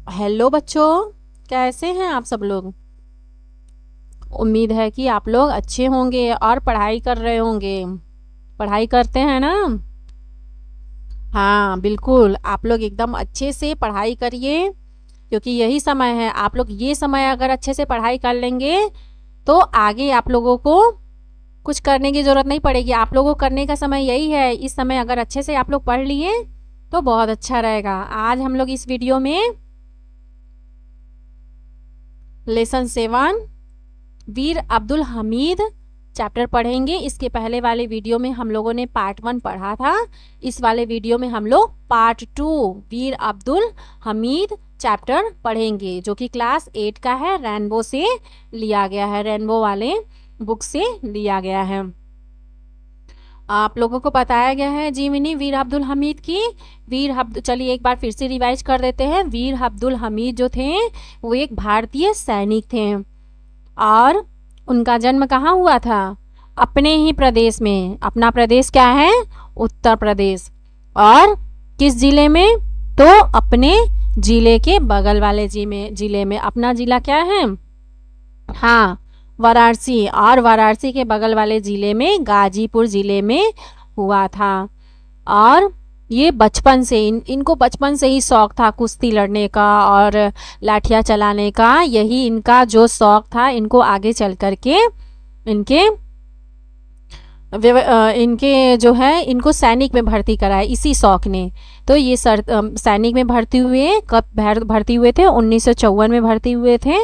Hello बच्चों, कैसे हैं आप सब लोग। उम्मीद है कि आप लोग अच्छे होंगे और पढ़ाई कर रहे होंगे। पढ़ाई करते हैं ना। हाँ बिल्कुल, आप लोग एकदम अच्छे से पढ़ाई करिए, क्योंकि यही समय है। आप लोग ये समय अगर अच्छे से पढ़ाई कर लेंगे तो आगे आप लोगों को कुछ करने की ज़रूरत नहीं पड़ेगी। आप लोगों को करने का समय यही है। इस समय अगर अच्छे से आप लोग पढ़ लिए तो बहुत अच्छा रहेगा। आज हम लोग इस वीडियो में लेसन 7 वीर अब्दुल हमीद चैप्टर पढ़ेंगे। इसके पहले वाले वीडियो में हम लोगों ने पार्ट 1 पढ़ा था। इस वाले वीडियो में हम लोग पार्ट 2 वीर अब्दुल हमीद चैप्टर पढ़ेंगे, जो कि क्लास 8 का है। रेनबो से लिया गया है, रेनबो वाले बुक से लिया गया है। आप लोगों को बताया गया है जीवनी वीर अब्दुल हमीद की। चलिए एक बार फिर से रिवाइज कर देते हैं। वीर अब्दुल हमीद जो थे वो एक भारतीय सैनिक थे और उनका जन्म कहाँ हुआ था? अपने ही प्रदेश में। अपना प्रदेश क्या है? उत्तर प्रदेश। और किस जिले में? तो अपने जिले के बगल वाले जिले में। अपना जिला क्या है? हाँ, वाराणसी। और वाराणसी के बगल वाले जिले में, गाजीपुर जिले में हुआ था। और ये बचपन से इनको बचपन से ही शौक था कुश्ती लड़ने का और लाठियाँ चलाने का। यही इनका जो शौक था, इनको आगे चल करके इनके इनके जो है इनको सैनिक में भर्ती कराया इसी शौक ने। तो ये सैनिक में भर्ती हुए। कब भर्ती हुए थे? 1954 में भर्ती हुए थे।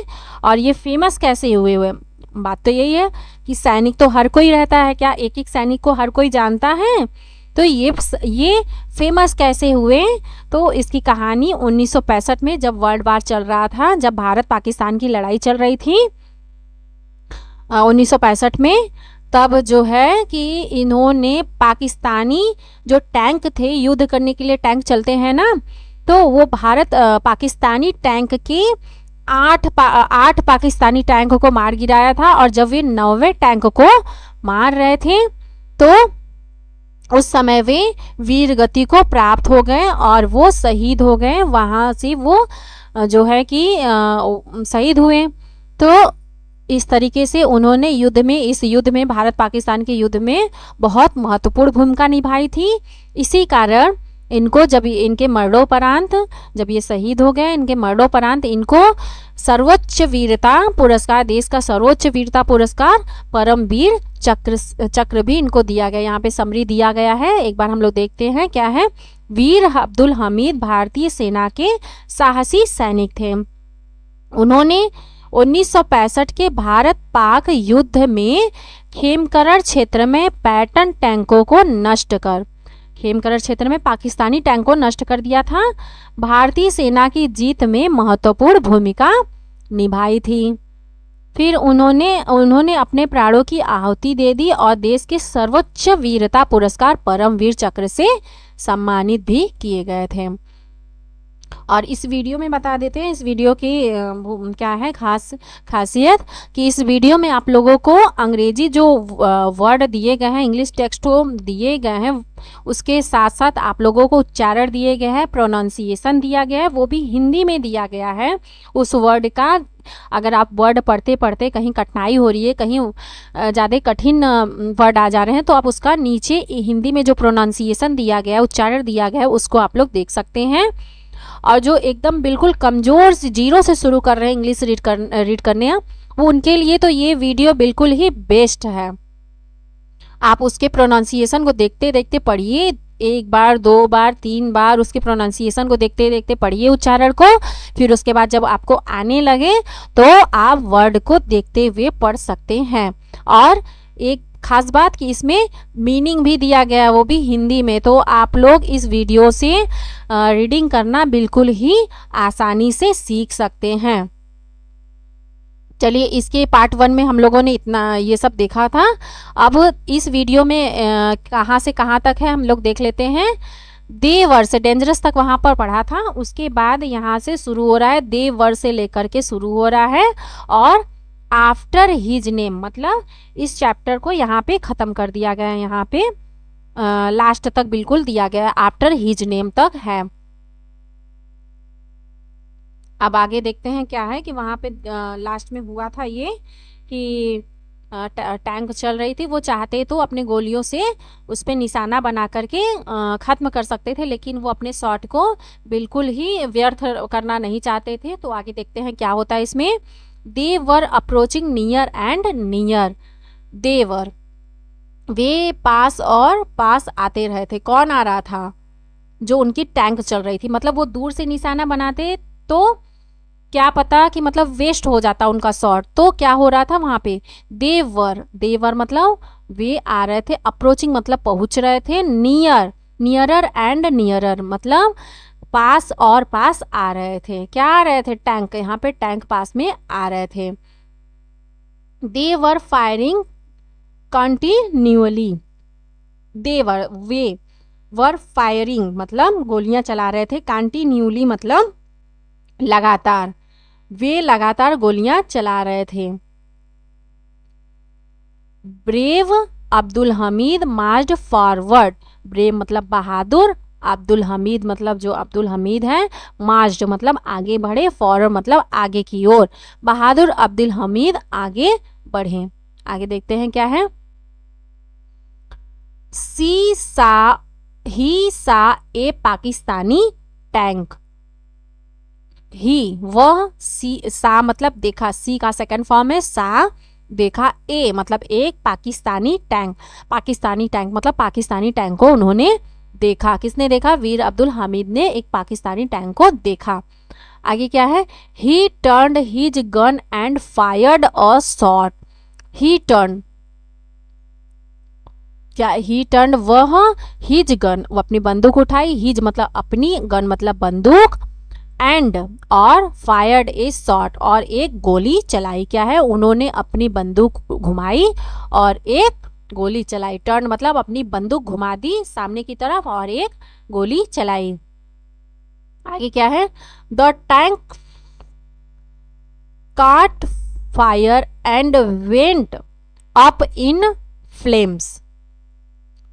और ये फेमस कैसे हुए? बात तो यही है कि सैनिक तो हर कोई रहता है, क्या एक एक सैनिक को हर कोई जानता है? तो ये फेमस कैसे हुए? तो इसकी कहानी 1965 में, जब वर्ल्ड वार चल रहा था, जब भारत पाकिस्तान की लड़ाई चल रही थी 1965 में, तब जो है कि इन्होंने पाकिस्तानी जो टैंक थे, युद्ध करने के लिए टैंक चलते हैं ना, तो वो पाकिस्तानी टैंक के आठ पाकिस्तानी टैंक को मार गिराया था। और जब वे 9वें टैंक को मार रहे थे तो उस समय वे वीर गति को प्राप्त हो गए और वो शहीद हो गए। वहाँ से वो जो है कि शहीद हुए। तो इस तरीके से उन्होंने इस युद्ध में, भारत पाकिस्तान के युद्ध में बहुत महत्वपूर्ण भूमिका निभाई थी। इसी कारण इनको जब इनके मरणोपरांत, जब ये शहीद हो गए, इनके मरणोपरांत इनको सर्वोच्च वीरता पुरस्कार, देश का सर्वोच्च वीरता पुरस्कार परमवीर चक्र भी इनको दिया गया। यहाँ पे समरी दिया गया है, एक बार हम लोग देखते हैं क्या है। वीर अब्दुल हमीद भारतीय सेना के साहसी सैनिक थे। उन्होंने 1965 के भारत पाक युद्ध में खेमकरण क्षेत्र में पैटर्न टैंकों को नष्ट कर खेमकरण क्षेत्र में पाकिस्तानी टैंक को नष्ट कर दिया था। भारतीय सेना की जीत में महत्वपूर्ण भूमिका निभाई थी। फिर उन्होंने अपने प्राणों की आहुति दे दी और देश के सर्वोच्च वीरता पुरस्कार परमवीर चक्र से सम्मानित भी किए गए थे। और इस वीडियो में बता देते हैं, इस वीडियो की क्या है खासियत, कि इस वीडियो में आप लोगों को अंग्रेजी जो वर्ड दिए गए हैं, इंग्लिश टेक्स्ट दिए गए हैं, उसके साथ साथ आप लोगों को उच्चारण दिए गए हैं, प्रोनाउंसिएशन दिया गया है, वो भी हिंदी में दिया गया है उस वर्ड का। अगर आप वर्ड पढ़ते पढ़ते कहीं कठिनाई हो रही है, कहीं ज़्यादा कठिन वर्ड आ जा रहे हैं, तो आप उसका नीचे हिंदी में जो प्रोनाउंसिएशन दिया गया है, उच्चारण दिया गया है, उसको आप लोग देख सकते हैं। और जो एकदम बिल्कुल कमज़ोर जीरो से शुरू कर रहे हैं इंग्लिश रीड करने, वो उनके लिए तो ये वीडियो बिल्कुल ही बेस्ट है। आप उसके प्रोनाउंसिएशन को देखते देखते पढ़िए, एक बार, दो बार, तीन बार उसके प्रोनाउंसिएशन को देखते देखते पढ़िए उच्चारण को। फिर उसके बाद जब आपको आने लगे तो आप वर्ड को देखते हुए पढ़ सकते हैं। और एक खास बात कि इसमें मीनिंग भी दिया गया है, वो भी हिंदी में। तो आप लोग इस वीडियो से रीडिंग करना बिल्कुल ही आसानी से सीख सकते हैं। चलिए, इसके पार्ट 1 में हम लोगों ने इतना ये सब देखा था। अब इस वीडियो में कहाँ से कहाँ तक है हम लोग देख लेते हैं। देवर से डेंजरस तक वहाँ पर पढ़ा था। उसके बाद यहाँ से शुरू हो रहा है, देवर से लेकर के शुरू हो रहा है। और आफ्टर हिज नेम, मतलब इस चैप्टर को यहाँ पे ख़त्म कर दिया गया है। यहाँ पे लास्ट तक बिल्कुल दिया गया है, आफ्टर हिज नेम तक है। अब आगे देखते हैं क्या है कि वहाँ पे लास्ट में हुआ था ये कि टैंक चल रही थी, वो चाहते तो अपने गोलियों से उस पर निशाना बना करके ख़त्म कर सकते थे, लेकिन वो अपने शॉट को बिल्कुल ही व्यर्थ करना नहीं चाहते थे। तो आगे देखते हैं क्या होता है इसमें। They were approaching near and near, they were, वे पास और पास आते रहे थे। कौन आ रहा था? जो उनकी टैंक चल रही थी। मतलब वो दूर से निशाना बनाते तो क्या पता कि मतलब वेस्ट हो जाता उनका शॉट। तो क्या हो रहा था वहां पे, देवर, देवर मतलब वे आ रहे थे, अप्रोचिंग मतलब पहुंच रहे थे, नियर, नियरर एंड नियरर मतलब पास और पास आ रहे थे। क्या आ रहे थे? टैंक, यहाँ पे टैंक पास में आ रहे थे। दे वर फायरिंग कंटिन्यूअली, देवर, वे वर फायरिंग मतलब गोलियां चला रहे थे, कंटिन्यूअली मतलब लगातार, वे लगातार गोलियां चला रहे थे। Brave Abdul Hamid marched forward, brave मतलब बहादुर, अब्दुल हमीद मतलब जो अब्दुल हमीद हैं, मार्च्ड मतलब आगे बढ़े, फॉरवर्ड मतलब आगे की ओर, बहादुर अब्दुल हमीद आगे बढ़े। आगे देखते हैं क्या है। ही सा ए पाकिस्तानी टैंक, ही वह, सी सा मतलब देखा, सी का सेकंड फॉर्म है सा, देखा, ए मतलब एक पाकिस्तानी टैंक, पाकिस्तानी टैंक मतलब पाकिस्तानी टैंक को उन्होंने देखा। किसने देखा? वीर अब्दुल हामिद ने एक पाकिस्तानी टैंक को देखा। आगे क्या है। ही turned his gun and fired a shot, he turn, क्या ही टर्न, वह, हिज गन वो अपनी बंदूक उठाई, हिज मतलब अपनी, गन मतलब बंदूक, एंड और फायर्ड ए शॉट और एक गोली चलाई। क्या है? उन्होंने अपनी बंदूक घुमाई और एक गोली चलाई। टर्न मतलब अपनी बंदूक घुमा दी सामने की तरफ और एक गोली चलाई। आगे क्या है। द टैंक काट fire and went up in flames,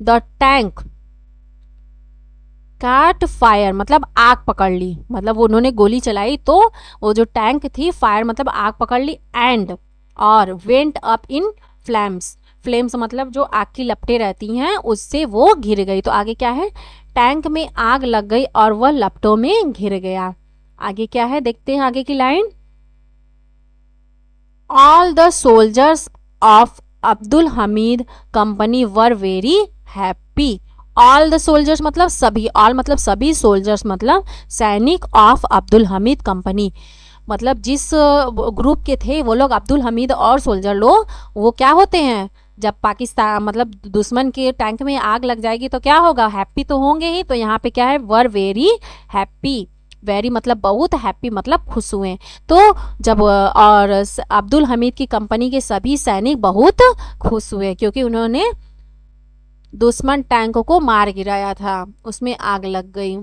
the tank काट फायर मतलब आग पकड़ ली, मतलब उन्होंने गोली चलाई तो वो जो टैंक थी, फायर मतलब आग पकड़ ली, एंड और वेंट अप इन फ्लैम्स, फ्लेम्स मतलब जो आग की लपटें रहती हैं उससे वो घिर गई। तो आगे क्या है। टैंक में आग लग गई और वह लपटों में घिर गया। आगे क्या है देखते हैं आगे की line. All the soldiers of Abdul Hamid company were very happy, all the soldiers मतलब सभी, ऑल मतलब सभी, सोल्जर्स मतलब सैनिक, ऑफ अब्दुल हमीद कंपनी मतलब जिस ग्रुप के थे वो लोग, अब्दुल हमीद और सोल्जर लोग, वो क्या होते हैं, जब पाकिस्तान मतलब दुश्मन के टैंक में आग लग जाएगी तो क्या होगा, हैप्पी तो होंगे ही। तो यहाँ पे क्या है, वर वेरी हैप्पी, वेरी मतलब बहुत, हैप्पी मतलब खुश हुए। तो जब और अब्दुल हमीद की कंपनी के सभी सैनिक बहुत खुश हुए क्योंकि उन्होंने दुश्मन टैंक को मार गिराया था, उसमें आग लग गई।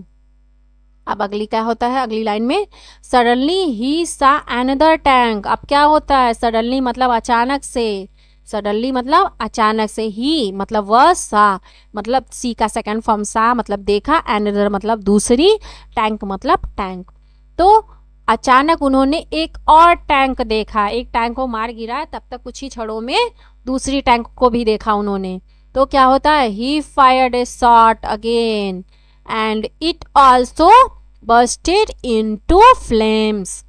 अब अगली क्या होता है, अगली लाइन में। सडनली ही सा अनदर टैंक, अब क्या होता है, सडनली मतलब अचानक से, सडनली मतलब अचानक से, ही मतलब वह, सा मतलब सी का सेकंड फॉर्म सा मतलब देखा, अनदर मतलब दूसरी, टैंक मतलब टैंक। तो अचानक उन्होंने एक और टैंक देखा, एक टैंक को मार गिरा, तब तक कुछ ही क्षणों में दूसरी टैंक को भी देखा उन्होंने। तो क्या होता है, ही fired A shot again and it also Busted into flames,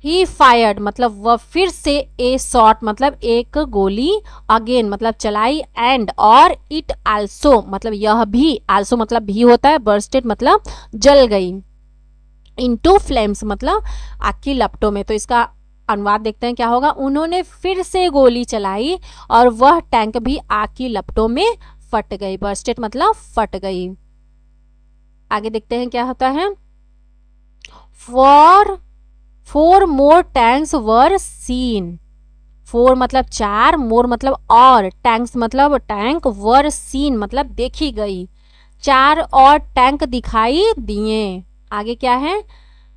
he fired मतलब वह फिर से, ए शॉट मतलब एक गोली, अगेन मतलब चलाई, एंड और इट आल्सो मतलब यह भी, आल्सो मतलब भी होता है, बर्स्टेड मतलब जल गई, इनटू फ्लेम्स मतलब आग की लपटों में। तो इसका अनुवाद देखते हैं क्या होगा। उन्होंने फिर से गोली चलाई और वह टैंक भी आग की लपटों में फट गई, बर्स्टेड मतलब फट गई। आगे देखते हैं क्या होता है। Four more tanks were seen, four मतलब चार, मोर मतलब और, टैंक्स मतलब टैंक, वर सीन मतलब देखी गई, चार और टैंक दिखाई दिए। आगे क्या है।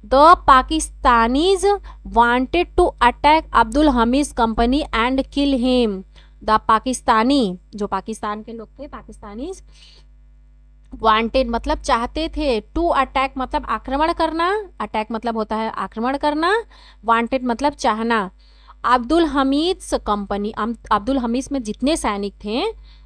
The Pakistanis wanted to attack Abdul Hamid company and kill him, the Pakistani जो पाकिस्तान के लोग थे, पाकिस्तानीज वांटेड मतलब चाहते थे, टू अटैक मतलब आक्रमण करना, अटैक मतलब होता है आक्रमण करना, वांटेड मतलब चाहना। अब्दुल हमीद कंपनी, अब्दुल हमीद में जितने सैनिक थे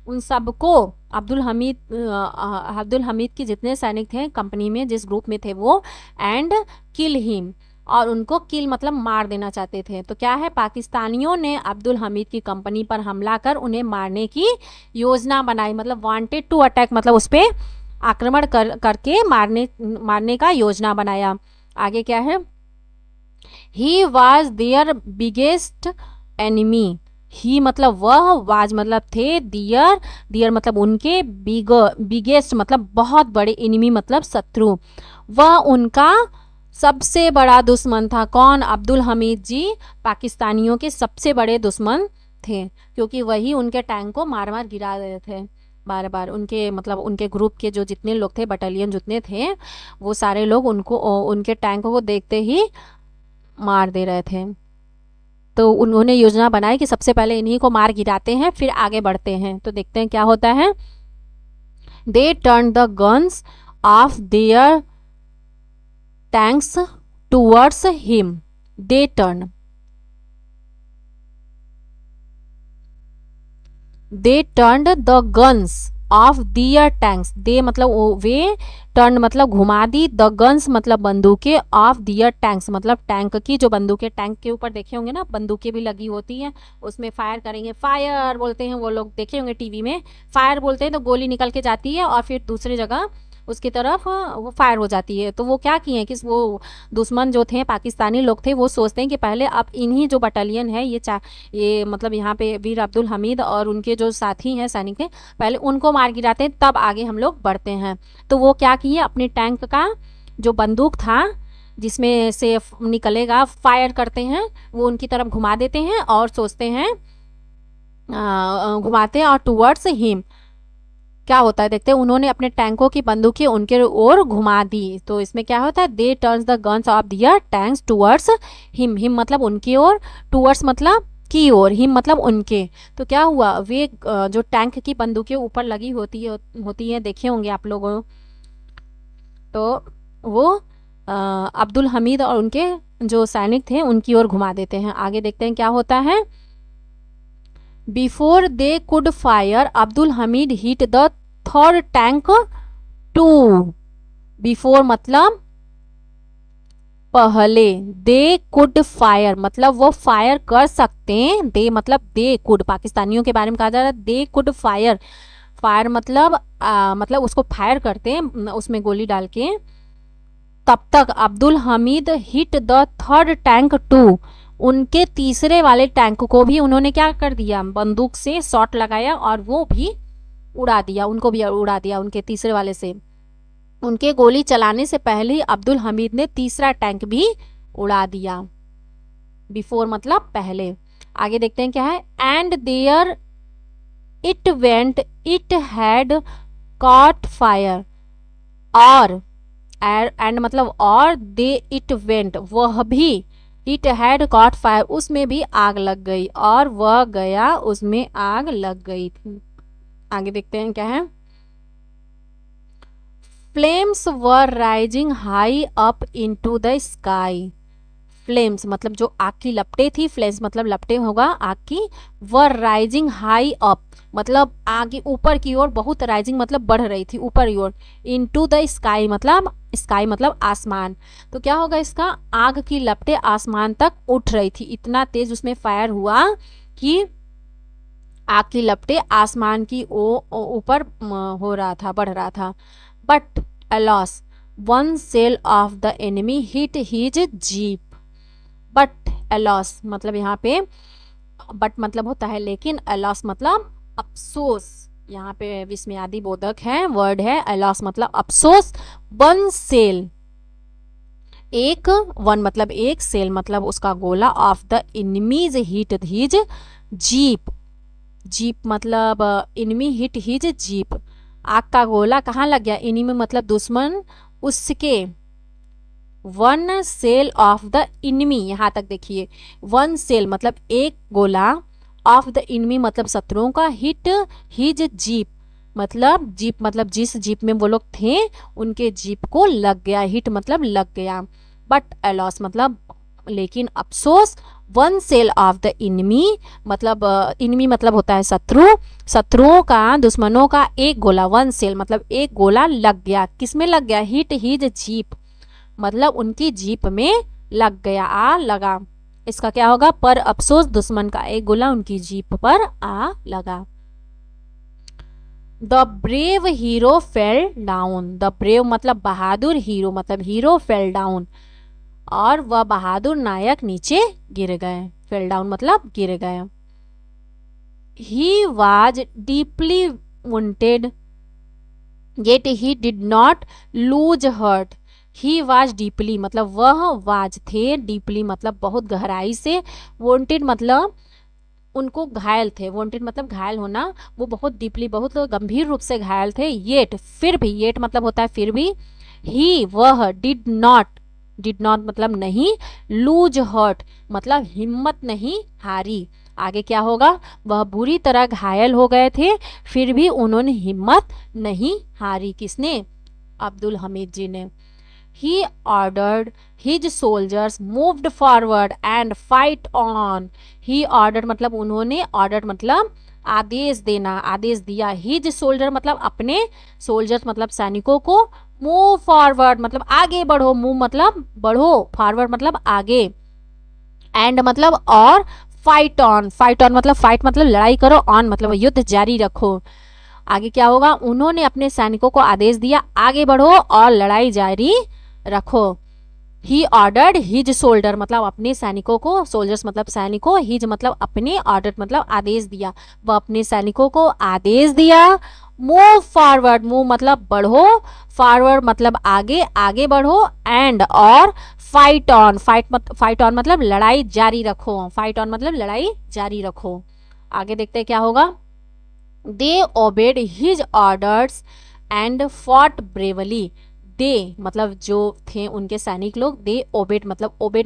उन सबको, अब्दुल हमीद के जितने सैनिक थे कंपनी में जिस ग्रुप में थे वो, एंड किल हिम, और उनको किल मतलब मार देना चाहते थे। तो क्या है, पाकिस्तानियों ने अब्दुल हमीद की कंपनी पर हमला कर उन्हें मारने की योजना बनाई, मतलब वांटेड टू अटैक मतलब उस पर आक्रमण करके मारने का योजना बनाया। आगे क्या है, he was their biggest enemy, he मतलब वह, वाज मतलब थे, दियर मतलब उनके, बिगेस्ट मतलब बहुत बड़े, एनिमी मतलब शत्रु, वह उनका सबसे बड़ा दुश्मन था। कौन, अब्दुल हमीद जी पाकिस्तानियों के सबसे बड़े दुश्मन थे, क्योंकि वही उनके टैंक को मार मार गिरा रहे थे बार बार। उनके मतलब उनके ग्रुप के जो जितने लोग थे, बटालियन जितने थे, वो सारे लोग उनको, उनके टैंक को देखते ही मार दे रहे थे। तो उन्होंने योजना बनाई कि सबसे पहले इन्हीं को मार गिराते हैं, फिर आगे बढ़ते हैं। तो देखते हैं क्या होता है। They turn the guns of their tanks towards him, they turn, they turned the guns of their tanks, they मतलब वे, टर्न मतलब घुमा दी, द गन्स मतलब बंदूकें, ऑफ दियर टैंक्स मतलब टैंक की जो बंदूकें, टैंक के ऊपर देखे होंगे ना बंदूकें भी लगी होती हैं, उसमें फायर करेंगे, फायर बोलते हैं, वो लोग देखे होंगे टीवी में, फायर बोलते हैं तो गोली निकल के जाती है और फिर दूसरी जगह उसकी तरफ वो फायर हो जाती है। तो वो क्या किए हैं कि वो दुश्मन जो थे पाकिस्तानी लोग थे, वो सोचते हैं कि पहले अब इन्हीं जो बटालियन है ये मतलब यहाँ पे वीर अब्दुल हमीद और उनके जो साथी हैं सैनिक थे, पहले उनको मार गिराते हैं तब आगे हम लोग बढ़ते हैं। तो वो क्या किए, अपने टैंक का जो बंदूक था जिसमें से निकलेगा, फायर करते हैं, वो उनकी तरफ घुमा देते हैं और सोचते हैं, घुमाते हैं और टूवर्ड्स हिम क्या होता है देखते हैं, उन्होंने अपने टैंकों की बंदूकें उनके ओर घुमा दी। तो इसमें क्या होता है, they turns the guns of their tanks towards him, him मतलब उनकी ओर, टूवर्ड्स मतलब की ओर, हिम मतलब उनके। तो क्या हुआ, वे जो टैंक की बंदूकें ऊपर लगी होती है देखे होंगे आप लोगों, तो वो अब्दुल हमीद और उनके जो सैनिक थे उनकी ओर घुमा देते हैं। आगे देखते हैं क्या होता है। Before they could fire Abdul Hamid hit the third tank too, before मतलब पहले, दे कुड फायर मतलब वो फायर कर सकते हैं, दे मतलब दे कुड, पाकिस्तानियों के बारे में कहा जा रहा है, दे कुड फायर, फायर मतलब मतलब उसको फायर करते हैं उसमें गोली डाल के। तब तक Abdul Hamid hit the third tank too, उनके तीसरे वाले टैंक को भी उन्होंने क्या कर दिया, बंदूक से शॉट लगाया और वो भी उड़ा दिया, उनको भी उड़ा दिया उनके तीसरे वाले से। उनके गोली चलाने से पहले ही अब्दुल हमीद ने तीसरा टैंक भी उड़ा दिया, बिफोर मतलब पहले। आगे देखते हैं क्या है, and there it went, it had caught fire, और एंड मतलब और, दे इट वेंट वह भी, इट हैड कॉट फायर उसमें भी आग लग गई, और वह गया उसमें आग लग गई थी। आगे देखते हैं क्या है, flames were rising high up into the sky, flames मतलब जो आग की लपटें थी, फ्लेम्स मतलब लपटें होगा आग की, वर राइजिंग हाई अप मतलब आगे ऊपर की ओर, बहुत राइजिंग मतलब बढ़ रही थी ऊपर की ओर, इनटू द स्काई मतलब आसमान। तो क्या होगा इसका, आग की लपटें आसमान तक उठ रही थी, इतना तेज उसमें फायर हुआ कि आग की लपटें आसमान की ऊपर हो रहा था, बढ़ रहा था। But alas one shell of the enemy hit his jeep, but alas मतलब यहाँ पे बट मतलब होता है लेकिन, अलोस मतलब अफसोस, यहाँ पे विस्मयादि बोधक है वर्ड है, अलोस मतलब अफसोस, वन सेल एक, वन मतलब एक, सेल मतलब उसका गोला, of the enemies hit his jeep, jeep मतलब एनिमी हिट हिज जीप, आग का गोला कहाँ लग गया, एनिमी मतलब दुश्मन उसके, one shell of the enemy, यहाँ तक देखिए, वन सेल मतलब एक गोला, ऑफ द इनमी मतलब शत्रुओं का, हिट हिज जीप मतलब जीप मतलब जिस जीप में वो लोग थे उनके जीप को लग गया, हिट मतलब लग गया। बट अलॉस मतलब लेकिन अफसोस, one shell of the enemy मतलब इनमी मतलब होता है शत्रु, शत्रुओं का, दुश्मनों का एक गोला, वन सेल मतलब एक गोला लग गया। किसमें लग गया? हिट हिज जीप मतलब उनकी जीप में लग गया, आ लगा। इसका क्या होगा? पर अफसोस दुश्मन का एक गोला उनकी जीप पर आ लगा। The brave hero fell down, the brave मतलब बहादुर, हीरो मतलब हीरो, फेल डाउन और वह बहादुर नायक नीचे गिर गए, फेल डाउन मतलब गिर गए। He was deeply wounded yet he did not lose hurt, he was deeply मतलब वह वाज थे, डीपली मतलब बहुत गहराई से, वॉन्टेड मतलब उनको घायल थे, वॉन्टेड मतलब घायल होना, वो बहुत डीपली बहुत गंभीर रूप से घायल थे। येट फिर भी, येट मतलब होता है फिर भी, ही वह, डिड नॉट मतलब नहीं, लूज हर्ट मतलब हिम्मत नहीं हारी। आगे क्या होगा? वह बुरी तरह घायल हो गए थे फिर भी उन्होंने हिम्मत नहीं हारी। किसने? अब्दुल हमीद जी ने। He ordered his soldiers moved forward and fight on. He ordered मतलब उन्होंने, ordered मतलब आदेश देना, आदेश दिया। His soldier मतलब अपने, soldiers मतलब सैनिकों को, move forward मतलब आगे बढ़ो, move मतलब बढ़ो, forward मतलब आगे, and मतलब और, fight on, fight on मतलब fight मतलब लड़ाई करो, on मतलब युद्ध जारी रखो। आगे क्या होगा? उन्होंने अपने सैनिकों को आदेश दिया आगे बढ़ो और लड़ाई जारी रखो। ही ऑर्डर्ड हिज सोल्डर मतलब अपने सैनिकों को, सोल्जर्स मतलब सैनिकों, हिज मतलब अपने, ऑर्डर मतलब आदेश दिया, वह अपने सैनिकों को आदेश दिया। मूव फॉरवर्ड, मूव मतलब बढ़ो, फॉरवर्ड मतलब आगे, आगे बढ़ो, एंड और फाइट ऑन, फाइट ऑन मतलब लड़ाई जारी रखो, फाइट ऑन मतलब लड़ाई जारी रखो। आगे देखते हैं क्या होगा। They obeyed his orders and fought bravely, they मतलब जो थे उनके सैनिक लोग, दे ओबेड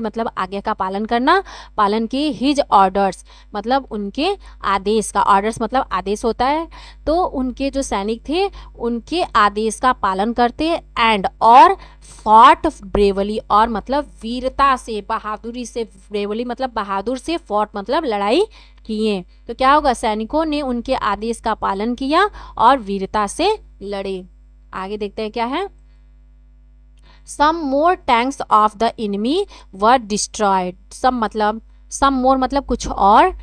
मतलब आज्ञा का पालन करना, पालन किए। हिज ऑर्डर्स मतलब उनके आदेश का, ऑर्डर्स मतलब आदेश होता है, तो उनके जो सैनिक थे उनके आदेश का पालन करते। एंड और फॉट ब्रेवली और मतलब वीरता से, बहादुरी से, ब्रेवली मतलब बहादुर से, फॉट मतलब लड़ाई किए। तो क्या होगा? सैनिकों ने उनके आदेश का पालन किया और वीरता से लड़े। आगे देखते हैं क्या है। Some more tanks of the enemy were destroyed. Some more मतलब कुछ और,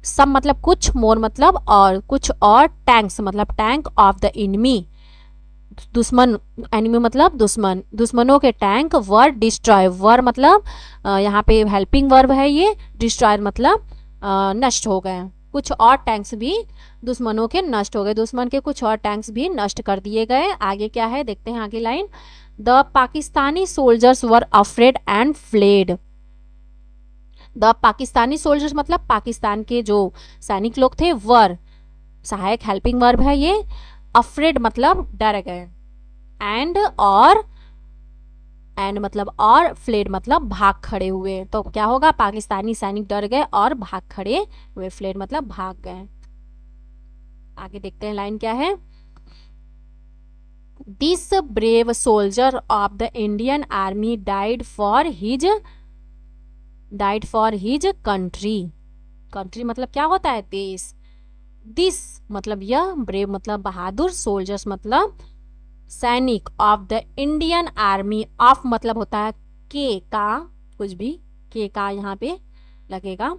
some मतलब कुछ, more मतलब और, कुछ और, tanks मतलब टैंक, of the enemy दुश्मन, एनिमी मतलब दुश्मन, दुश्मनों के टैंक, वर डिस्ट्रॉय, वर मतलब यहाँ पे हेल्पिंग वर्ब है ये, डिस्ट्रॉय मतलब नष्ट हो गए। कुछ और टैंक्स भी दुश्मनों के नष्ट हो गए, दुश्मन के कुछ और टैंक्स भी नष्ट कर दिए गए। आगे क्या है देखते हैं आगे line. The Pakistani soldiers were afraid and fled, the Pakistani soldiers मतलब पाकिस्तान के जो सैनिक लोग थे, वर सहायक हेल्पिंग वर्ब है ये, अफ्रेड मतलब डर गए, एंड और, एंड मतलब और, फ्लेड मतलब भाग खड़े हुए। तो क्या होगा? पाकिस्तानी सैनिक डर गए और भाग खड़े हुए, फ्लेड मतलब भाग गए। आगे देखते हैं लाइन क्या है। This brave soldier of the Indian army died for his country, country मतलब क्या होता है? देश। दिस मतलब यह, ब्रेव मतलब बहादुर, सोल्जर्स मतलब सैनिक, of the Indian army, of मतलब होता है के का, कुछ भी के का यहाँ पे लगेगा।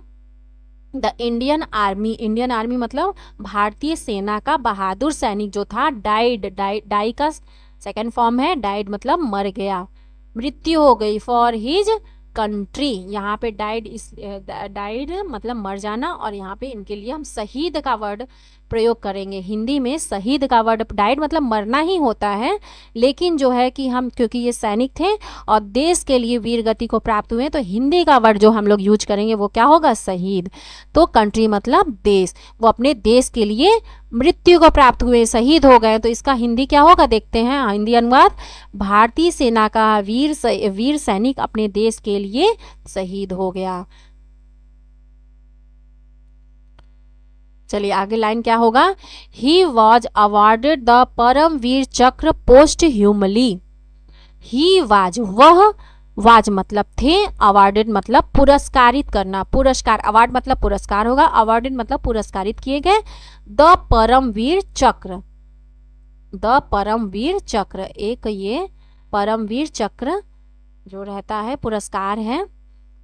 The Indian army, Indian army मतलब भारतीय सेना का बहादुर सैनिक जो था, डाइड, डाई का सेकेंड फॉर्म है, डाइड मतलब मर गया, मृत्यु हो गई, फॉर हिज कंट्री, यहाँ पे डाइड, इस डाइड मतलब मर जाना, और यहाँ पे इनके लिए हम शहीद का वर्ड प्रयोग करेंगे। हिंदी में शहीद का वर्ड, डाइड मतलब मरना ही होता है, लेकिन जो है कि हम, क्योंकि ये सैनिक थे और देश के लिए वीर गति को प्राप्त हुए, तो हिंदी का वर्ड जो हम लोग यूज करेंगे वो क्या होगा? शहीद। तो कंट्री मतलब देश, वो अपने देश के लिए मृत्यु को प्राप्त हुए, शहीद हो गए, तो इसका हिंदी क्या होगा देखते हैं। हिंदी अनुवाद, भारतीय सेना का वीर सैनिक अपने देश के लिए शहीद हो गया। चलिए आगे लाइन क्या होगा, he was awarded the Paramvir चक्र पोस्ट ह्यूमली। ही वाज वह, वाज मतलब थे, अवार्डेड मतलब पुरस्कारित करना, पुरस्कार, अवार्ड मतलब पुरस्कार होगा, अवार्डेड मतलब पुरस्कारित किए गए, द परमवीर चक्र, द परमवीर चक्र, एक ये परमवीर चक्र जो रहता है पुरस्कार है,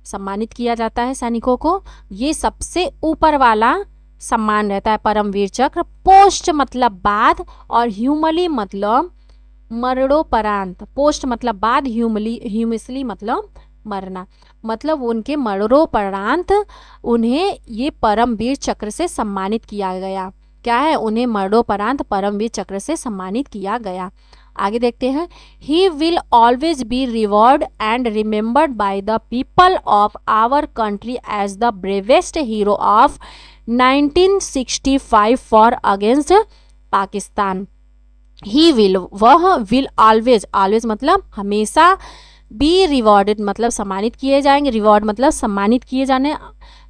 सम्मानित किया जाता है सैनिकों को, ये सबसे ऊपर वाला सम्मान रहता है परमवीर चक्र। पोस्ट मतलब बाद और ह्यूमली मतलब मरणोपरांत, पोस्ट मतलब बाद, ह्यूमिसली मतलब मरना, मतलब उनके मरणोपरांत उन्हें ये परमवीर चक्र से सम्मानित किया गया। क्या है, उन्हें मरणोपरांत परमवीर चक्र से सम्मानित किया गया। आगे देखते हैं, he will always be reward and remembered by the people of our country as the bravest hero of 1965 for against Pakistan. He will वह, विल ऑलवेज, ऑलवेज मतलब हमेशा, बी रिवॉर्डेड मतलब सम्मानित किए जाएंगे, रिवॉर्ड मतलब सम्मानित किए जाने,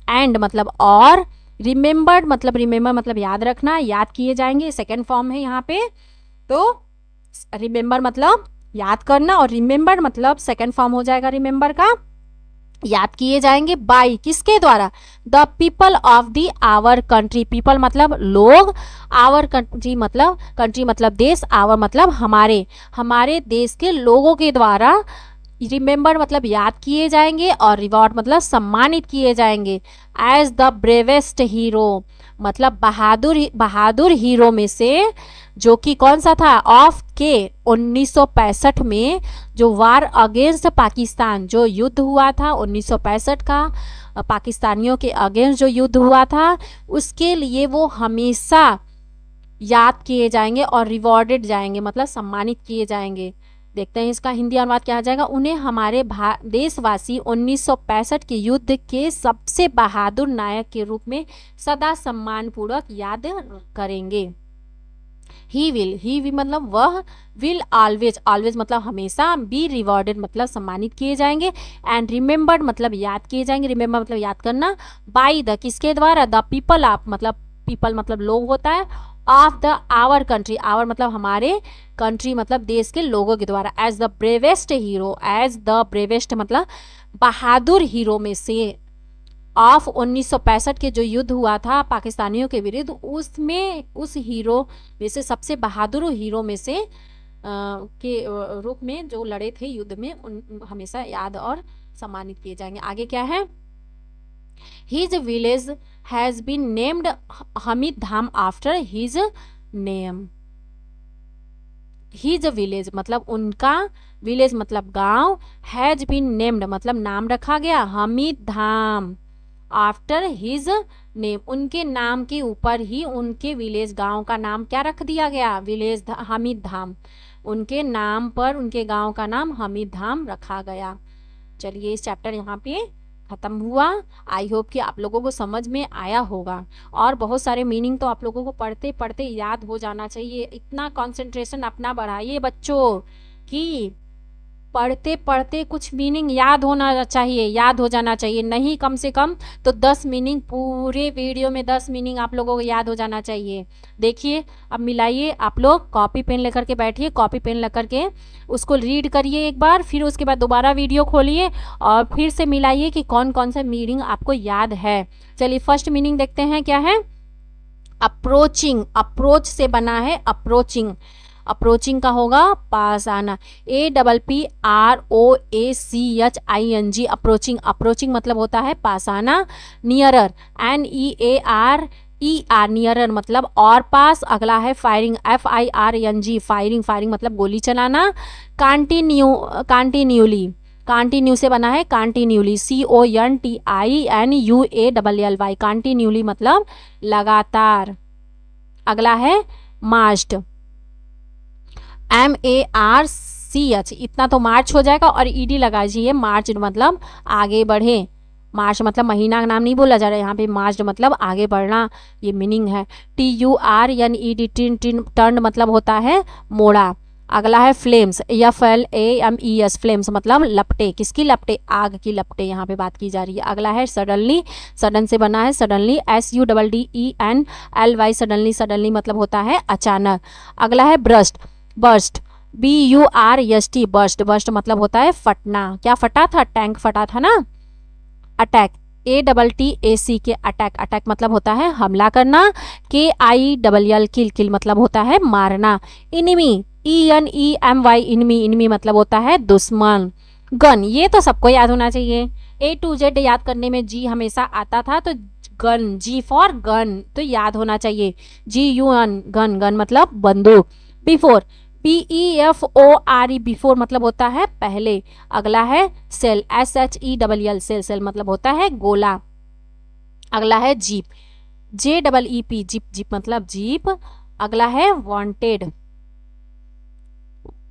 एंड मतलब और, रिमेम्बर्ड मतलब रिमेम्बर मतलब याद रखना, याद किए जाएंगे, सेकेंड फॉर्म है यहाँ पे। तो रिमेम्बर मतलब याद करना और रिमेम्बर्ड मतलब सेकेंड फॉर्म हो जाएगा रिमेम्बर का, याद किए जाएंगे, बाई किसके द्वारा, the people of the our country, people मतलब लोग, आवर कंट्री मतलब देश, आवर मतलब हमारे, हमारे देश के लोगों के द्वारा, रिमेम्बर मतलब याद किए जाएंगे और रिवॉर्ड मतलब सम्मानित किए जाएंगे, एज द ब्रेवेस्ट हीरो मतलब बहादुर हीरो में से, जो कि कौन सा था, ऑफ के 1965 में जो वार अगेंस्ट पाकिस्तान, जो युद्ध हुआ था 1965 का, पाकिस्तानियों के अगेंस्ट जो युद्ध हुआ था, उसके लिए वो हमेशा याद किए जाएंगे और रिवॉर्डेड जाएंगे मतलब सम्मानित किए जाएंगे। देखते हैं इसका हिंदी अनुवाद क्या आ जाएगा, उन्हें हमारे देशवासी 1965 के युद्ध के सबसे बहादुर नायक के रूप में सदा सम्मान पूर्वक याद करेंगे। ही विल मतलब वह, विल ऑलवेज, ऑलवेज मतलब हमेशा, बी रिवॉर्डेड मतलब सम्मानित किए जाएंगे, एंड रिमेम्बर्ड मतलब याद किए जाएंगे, रिमेम्बर मतलब याद करना, बाई द किसके द्वारा, द पीपल ऑफ मतलब पीपल मतलब लोग होता है, of the our country, our मतलब हमारे, कंट्री मतलब देश के लोगों के द्वारा, as the bravest hero, as the bravest मतलब बहादुर हीरो में से, ऑफ 1965 के जो युद्ध हुआ था पाकिस्तानियों के विरुद्ध, उसमें उस हीरो में से, सबसे बहादुर हीरो में से के रूप में जो लड़े थे युद्ध में, उन हमेशा याद और सम्मानित किए जाएंगे। आगे क्या है, his village has been named Hamid Dham after his name. His village मतलब उनका, विलेज मतलब गांव, हैज बीन नेम्ड मतलब नाम रखा गया, Hamid Dham after his name उनके नाम के ऊपर ही उनके विलेज गांव का नाम क्या रख दिया गया, विलेज हमीद धाम, उनके नाम पर उनके गांव का नाम हमीद धाम रखा गया। चलिए इस चैप्टर यहाँ पे खत्म हुआ। आई होप कि आप लोगों को समझ में आया होगा, और बहुत सारे मीनिंग तो आप लोगों को पढ़ते पढ़ते याद हो जाना चाहिए। इतना कंसंट्रेशन अपना बढ़ाइए बच्चों कि पढ़ते पढ़ते कुछ मीनिंग याद होना चाहिए, याद हो जाना चाहिए, नहीं कम से कम तो 10 मीनिंग, पूरे वीडियो में 10 मीनिंग आप लोगों को याद हो जाना चाहिए। देखिए अब मिलाइए, आप लोग कॉपी पेन लेकर के बैठिए, कॉपी पेन लेकर के उसको रीड करिए एक बार, फिर उसके बाद दोबारा वीडियो खोलिए और फिर से मिलाइए कि कौन कौन सा मीनिंग आपको याद है। चलिए फर्स्ट मीनिंग देखते हैं क्या है, अप्रोचिंग, अप्रोच से बना है अप्रोचिंग, अप्रोचिंग का होगा पास आना, APPROACHING, अप्रोचिंग, अप्रोचिंग मतलब होता है पास आना, नियरर, NEARER, नियरर मतलब और पास, अगला है फायरिंग, FIRING, फायरिंग, फायरिंग मतलब गोली चलाना, कंटिन्यूली, कंटिन्यू से बना है कंटिन्यूली, CONTINUALLY, कंटिन्यूली मतलब लगातार, अगला है मार्च्ड, MARCH, इतना तो मार्च हो जाएगा और ED लगा दीजिए, मार्च मतलब आगे बढ़े, मार्च मतलब महीना का नाम नहीं बोला जा रहा है यहाँ पे, मार्च मतलब आगे बढ़ना, ये मीनिंग है। TURNED, टर्न मतलब होता है मोड़ा, अगला है फ्लेम्स, FLAMES, फ्लेम्स मतलब लपटे, किसकी लपटे, आग की लपटे यहाँ पे बात की जा रही है। अगला है सडनली, सडन से बना है सडनली, SUDDENLY, सडनली, सडनली मतलब होता है अचानक। अगला है burst, burst, BURST, burst, burst मतलब होता है फटना, क्या फटा था, टैंक फटा था ना। अटैक, ATTAC के अटैक, अटैक मतलब होता है हमला करना। KILL, किल, किल मतलब होता है मारना। इनिमी, ENEMY, इनमी, इनमी मतलब होता है दुश्मन। गन, ये तो सबको याद होना चाहिए, A to Z याद करने में G हमेशा आता था, तो गन, G फॉर गन तो याद होना चाहिए, GUN, गन, गन मतलब बंदूक। बिफोर, BEFORE, बिफोर मतलब होता है पहले। अगला है सेल, SHELL, सेल, सेल मतलब होता है गोला। अगला है जीप, JEEP, जीप, जीप मतलब जीप। अगला है wanted,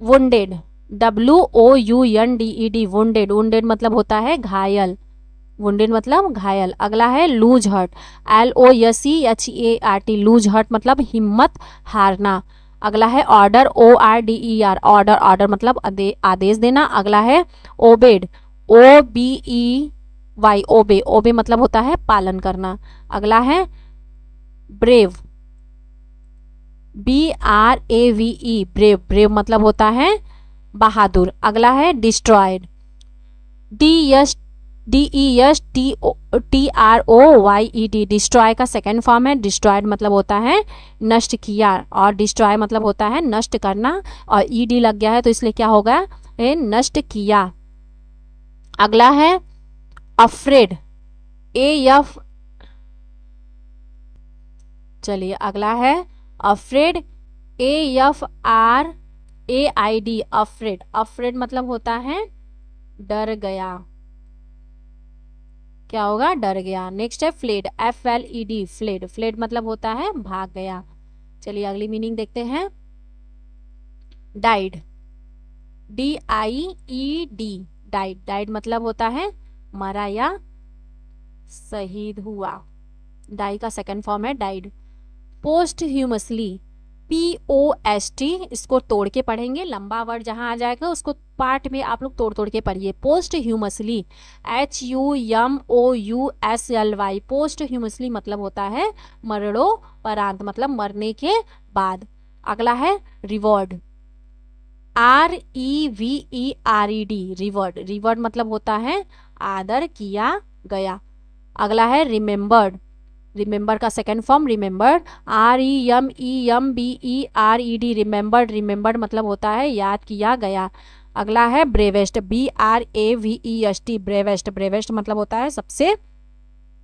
wounded, WOUNDED, wounded, wounded मतलब होता है घायल, वुंडेड मतलब घायल। अगला है loose hurt, LOSEHART, loose hurt मतलब हिम्मत हारना। अगला है ऑर्डर, ORDER, ऑर्डर, ऑर्डर मतलब आदेश देना। अगला है ओबेड, OBEY, ओबे, ओबे मतलब होता है पालन करना। अगला है ब्रेव, BRAVE, ब्रेव, ब्रेव मतलब होता है बहादुर। अगला है डिस्ट्रॉयड, DESTROYED, डिस्ट्रॉय का सेकेंड फॉर्म है, डिस्ट्रॉयड मतलब होता है नष्ट किया, और डिस्ट्रॉय मतलब होता है नष्ट करना, और ED लग गया है तो इसलिए क्या होगा, नष्ट किया। अगला है अफ्रेड, AF, चलिए अगला है अफ्रेड, AFRAID, अफ्रेड, अफ्रेड मतलब होता है डर गया, क्या होगा, डर गया। नेक्स्ट है फ्लेड, FLED, फ्लेड, फ्लेड मतलब होता है भाग गया। चलिए अगली मीनिंग देखते हैं। डाइड, DIED, डाइड, डाइड मतलब होता है मरा या शहीद हुआ, डाई का सेकंड फॉर्म है डाइड। पोस्ट ह्यूमसली, POST, इसको तोड़ के पढ़ेंगे, लंबा वर्ड जहां आ जाएगा उसको पार्ट में आप लोग तोड़ तोड़ के पढ़िए। पोस्ट ह्यूमसली, HUMOUSLY, पोस्ट ह्यूमसली मतलब होता है मरणोपरांत, मतलब मरने के बाद। अगला है रिवॉर्ड, REVERED, रिवॉर्ड, रिवॉर्ड मतलब होता है आदर किया गया। अगला है रिमेम्बर्ड, रिमेंबर का second form remembered, REMEMBERED, remembered, remembered मतलब होता है याद किया गया। अगला है ब्रेवेस्ट, BRAVEST, ब्रेवेस्ट, ब्रेवेस्ट मतलब होता है सबसे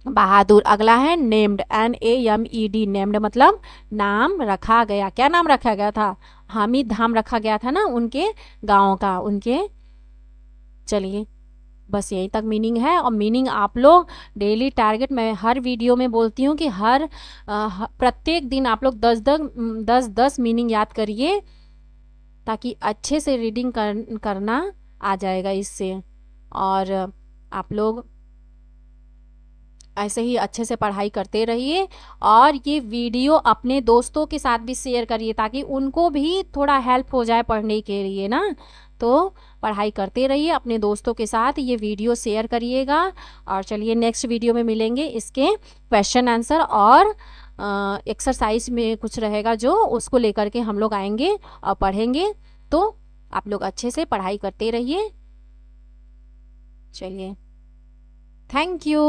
बहादुर। अगला है नेम्ड, NAMED, नेम्ड मतलब नाम रखा गया, क्या नाम रखा गया था, हामिद धाम रखा गया था ना उनके गांव का, उनके। चलिए बस यहीं तक मीनिंग है, और मीनिंग आप लोग डेली टारगेट, मैं हर वीडियो में बोलती हूँ कि प्रत्येक दिन आप लोग 10 मीनिंग याद करिए, ताकि अच्छे से रीडिंग करना आ जाएगा इससे। और आप लोग ऐसे ही अच्छे से पढ़ाई करते रहिए, और ये वीडियो अपने दोस्तों के साथ भी शेयर करिए ताकि उनको भी थोड़ा हेल्प हो जाए पढ़ने के लिए ना। तो पढ़ाई करते रहिए, अपने दोस्तों के साथ ये वीडियो शेयर करिएगा। और चलिए नेक्स्ट वीडियो में मिलेंगे, इसके क्वेश्चन आंसर और एक्सरसाइज में कुछ रहेगा जो उसको लेकर के हम लोग आएंगे और पढ़ेंगे। तो आप लोग अच्छे से पढ़ाई करते रहिए। चलिए, थैंक यू।